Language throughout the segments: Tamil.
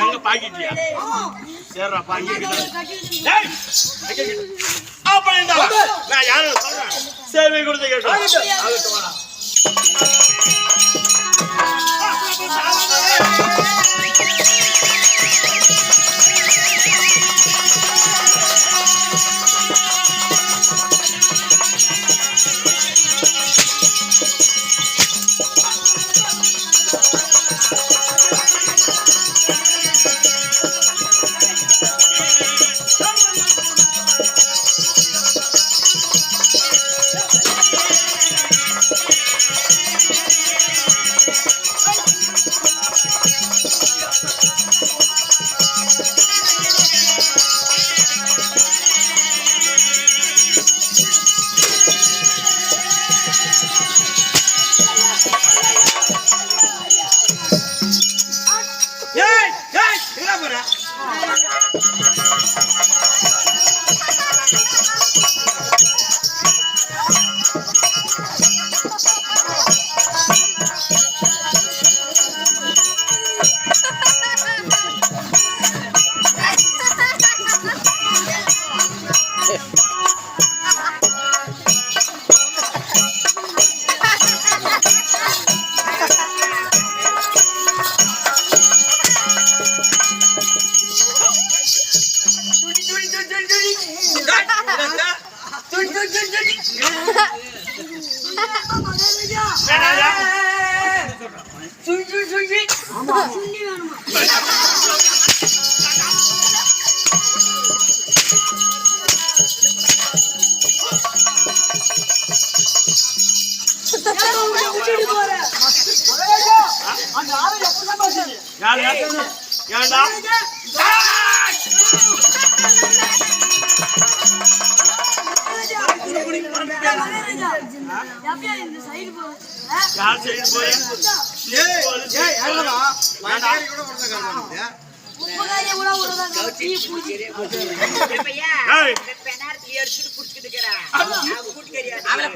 எங்க பாக்கிட்டியா சரிடா பாக்கிட்டு அப்படின்னா நான் யாரும் சொல்றேன் சேவை கொடுத்து கேட்டோம்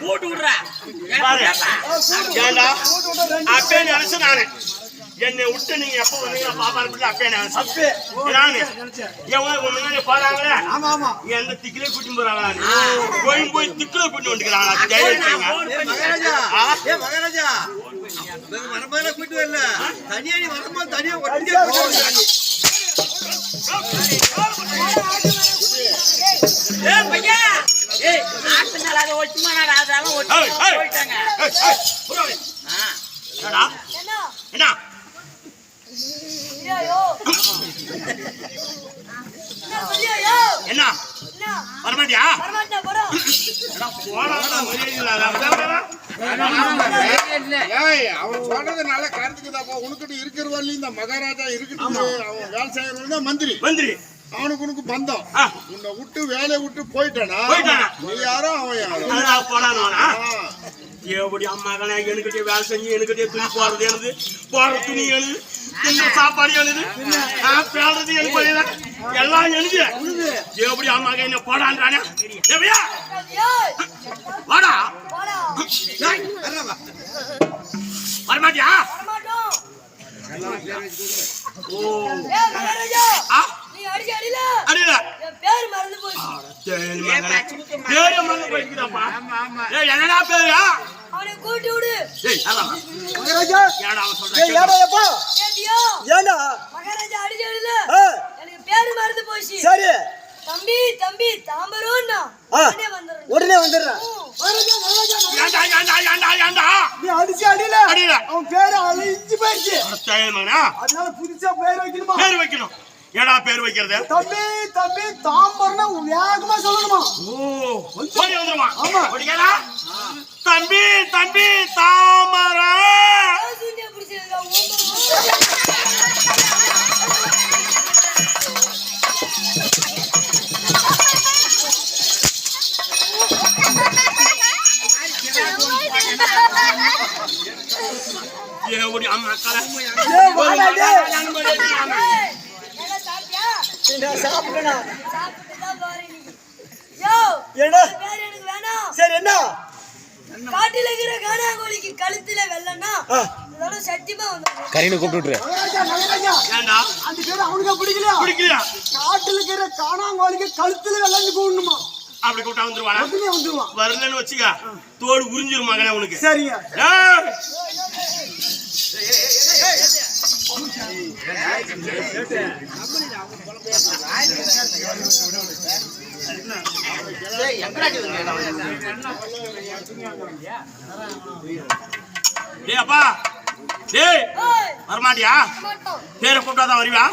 போட்டு விடுறா நானு என்னை விட்டு நீங்க எப்ப வந்தீங்க பாப்பா அப்பே போறாங்களே எந்த திக்கிலே கூட்டி போறாங்களா போய் திக்கில கூட்டி வந்துக்கிறாங்களா கூட்டி வரல தனியா நீ வரும்போது தனியா என்ன வரமாட்டியா அவன் சொல்றது நல்ல கருத்துக்குதாப்பா. உனக்கிட்ட இருக்கிற வரலையும் இந்த மகாராஜா இருக்கட்டும், அவன் வேலை செய்யறவன் மந்திரி மந்திரி அவனுக்கு உனக்கு பந்தம். உன்னை விட்டு வேலையை விட்டு போயிட்டானா நீ யாரோ அவன் யாரோ போனானா எப்படி அம்மாக்கா எனக்கிட்டே வேலை செஞ்சு எனக்கிட்டே துணி போறது எழுது போற துணி எழுது சாப்பாடு எழுது பேடுறது எழுது எல்லாம் எழுது எப்படி அம்மாக்கா என்ன போடான்றானே வாடா வரமாட்டியா என்னடா பேரு அவனை கூட்டி விடு. மகாராஜா அடிச்சடில எனக்கு பேரு மறந்து போச்சு. தம்பி தம்பி தாம்பரோன்னா உடனே வந்துடுறேன். அடிச்சு அடியில அவன் பேரு அழிஞ்சு போயிடுச்சு. அதனால புதுசா பேர் வைக்கணுமா? பேர் வைக்கணும். ஏடா பேர் வைக்கிறது? தம்பி தம்பி தாம்பரம்னா வேகமா சொல்லணுமா? ஓடி வந்துருமா? ஆமா. ஓடிக்கடா. தம்பி தம்பி தாமரம். ஓடி அம்மா கரை சரி என்ன காட்டில இருக்கிற காணாங்கோழிக்கு கழுத்துல வெள்ளனா இதோட சத்தியமா வந்து கரீனை கூப்பிட்டு ஏண்டா அந்த பேரு அவனுக்கு பிடிக்கலையா பிடிக்கலையா காட்டுல இருக்கிற காணாங்கோழிக்கு கழுத்துல வெள்ளன்னு கூடணுமா அப்படி கூட்டா வந்துருவானா உடனே வந்துருவான் வரலன்னு வச்சுக்க தோடு உறிஞ்சிரும் மகனே உனக்கு சரிங்க ஏய்! டேய் அப்பா டேய் வரமாட்டியா மாட்டோம் பேரை கூப்பிட்டாதான் வருவியா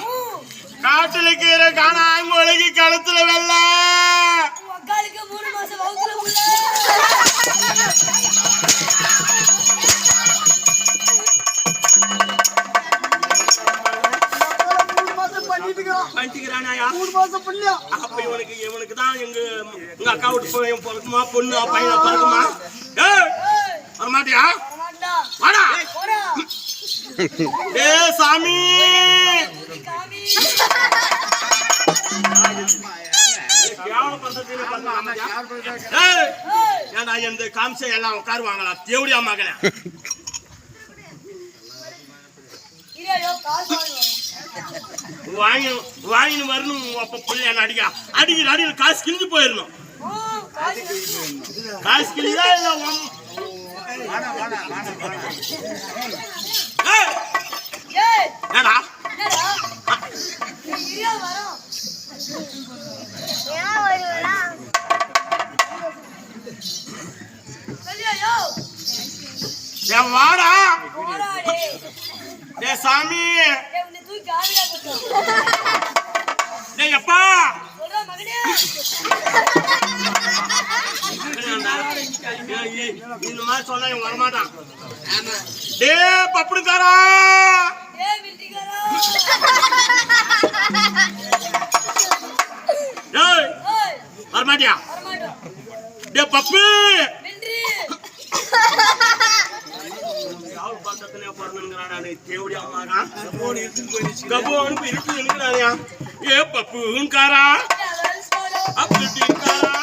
காட்டுல கீரை காணாங்கோழிக்கு கழுத்துல வெள்ள அக்காளுக்கு 3 மாசம் வகுத்துல உள்ள பண்ணிக்கிறானாயா 3 மாசம் பண்ணியா அப்ப இவனுக்கு தான் எங்க அக்கா விட்டு போய் பிறக்குமா பொண்ணு பையனை பிறக்குமா ஏய் வரமாட்டியா வரமாட்டா வாடா போடா ஏ சாமி காமி ஏய் ஏண்டா இந்த காம்சை எல்லாம் உட்காருவாங்களா தேவடியா மகனே இரையோ காசு வாங்கின்னு வரணும் அப்ப பிள்ளை அடிக்க அடிக்கிற அடியில் காசு கிழிஞ்சு போயிடணும் காசு கிழிதா இல்ல ஏய் ஏடா என்னடா இரையோ வரோம் கல்யாயோ ஏன் வாடா போடா டேய் டேய் சாமி டேய் உன்னை தூக்கி ஆளுடா போட்டு டேய் அப்பா சொல்றா மகனே இந்த மாதிரி சொன்னா இவன் வரமாட்டான் டேய் பப்புடுக்காரா டேய் மில்டிகாரா டேய் ஏய் வரமாட்டியா வரமாட்டோம் டேய் பப்பு மில்ட்ரி யார் பக்கத்துலயே பிறந்துங்கிறாடா நீ தேவடியா அம்மாடா கபோன்னு போய் இருக்கிறானியா ஏ பப்புங்காரா அப்படிங்காரா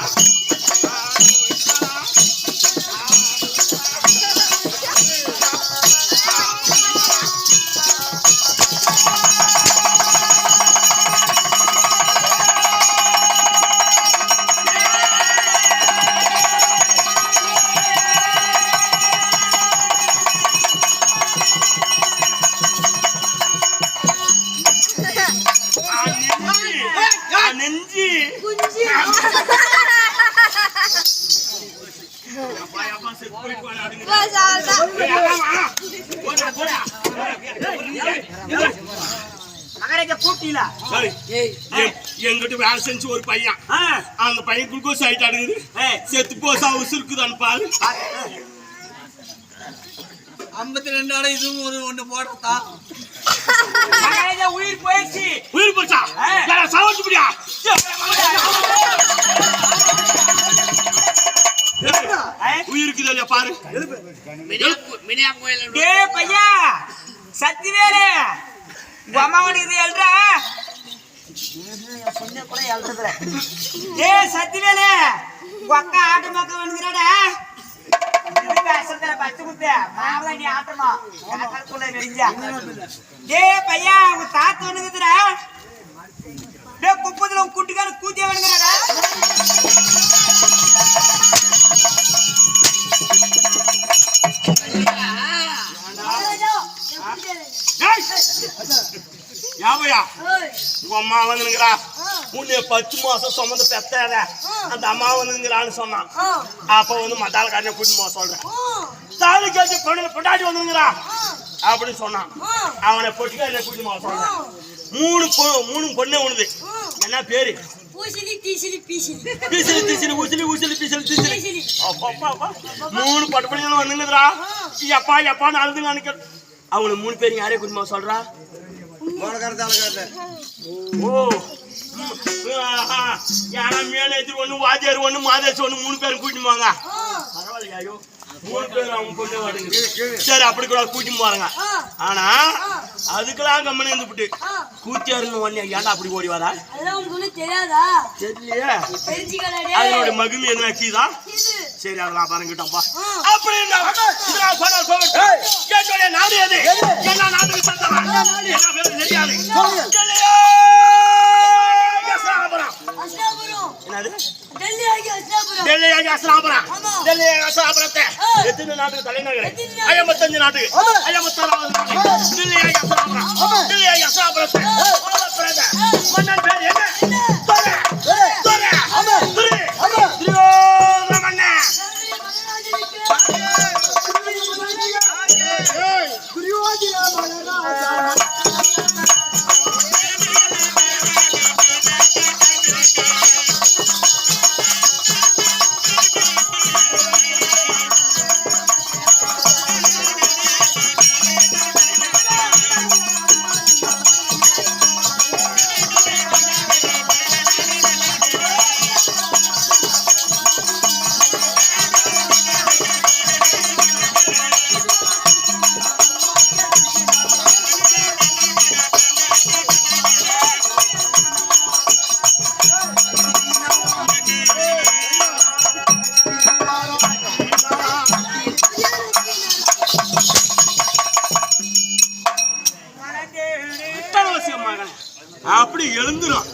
நெஞ்சி குஞ்சி மகாராஜா கூட்டில எங்கிட்ட வேலை செஞ்சு ஒரு பையன் அந்த பையன் குளுக்கோஸ் ஆயிட்டு அடுக்குது செத்து போசா உசுருக்குதான்னு பாரு 52 இதுவும் ஒண்ணு போடுறதா மகாராஜா உயிர் போயிடுச்சு உயிர் போச்சா சாவச்சு முடியா உயிருக்குது இல்லையா பாரு டேய் பையா சத்திவேலு உங்க அம்மாவன் இது எழுறா சொன்ன கூட எழுறதுல டேய் சத்திவேலு உங்க அக்கா ஆட்டம் பார்க்க வந்துறாடா பச்சை குத்து மாவள நீ ஆட்டமா கணக்குள்ள வெடிஞ்சா டேய் பையா உங்க தாத்து வந்துதுடா டேய் குப்பத்துல உங்க குட்டிக்கார கூத்தியா வந்துறாடா யாவையா உங்க அம்மா வந்துங்கிறா உன்னை 10 மாசம் சுமந்து பெத்தாத அந்த அம்மா வந்துங்கிறான்னு சொன்னான் அப்ப வந்து மத்தாலக்காரனை கூட்டிமா சொல்றேன் தாலி கேட்டு பொண்டாட்டி வந்துங்கிறா அப்படின்னு சொன்னான் அவனை பொட்டிக்காரனை கூட்டிமா சொல்றேன் 3 பொண்ணு உனது என்ன பேரு ஊசிலி தீசிலி பீசிலி பீசிலி தீசிலி ஊசிலி ஊசிலி பீசிலி தீசிலி அப்பா 3 பட்டப்படியும் வந்துங்கிறா எப்பா எப்பா அழுதுங்க அனுக்க அவனு 3 பேரும் யாரே கூட்டிமா சொல்றா ஓ யாரா மேலே ஒண்ணு வாத்தியார் ஒண்ணு மாதேஷ் ஒண்ணு 3 பேரும் கூட்டிட்டு போவாங்க பரவாயில்லையா ஐயோ 3 பேரும் அவங்க பொண்ணு வாடுங்க சரி அப்படி கூட கூட்டிட்டு போறாங்க ஆனா அதுக்கெல்லாம் கம்மனு இருந்துட்டு கூத்தியாருன்னு ஒண்ணு ஏன்டா அப்படி ஓடி வரா அதெல்லாம் உங்களுக்கு தெரியாதா தெரியலையே தெரிஞ்சுக்கடா அதோட மகிமை என்ன கீதா சரி அதெல்லாம் பாருங்கட்டப்பா அப்படின்னா நான் சொன்ன சொல்லு கேட்டோட நாடு எது என்ன நாட்டுக்கு சத்தவன் என்ன பேரு தெரியாது என்னது டெல்லி ஆகி அஸ்லாபுரம் டெல்லி ஆகி அஸ்லாபுரம் டெல்லி ஆகி அஸ்லாபுரத்தை எத்தனை நாட்டுக்கு தலைநகர் 55 நாட்டுக்கு 56வது நாடு டெல்லி ஆகி அஸ்லாபுரம் டெல்லி ஆகி அஸ்லாபுரத்தை மன்னன் பேர் என்ன துரை துரியோதன மன்னன் அப்படி எழுந்துரும்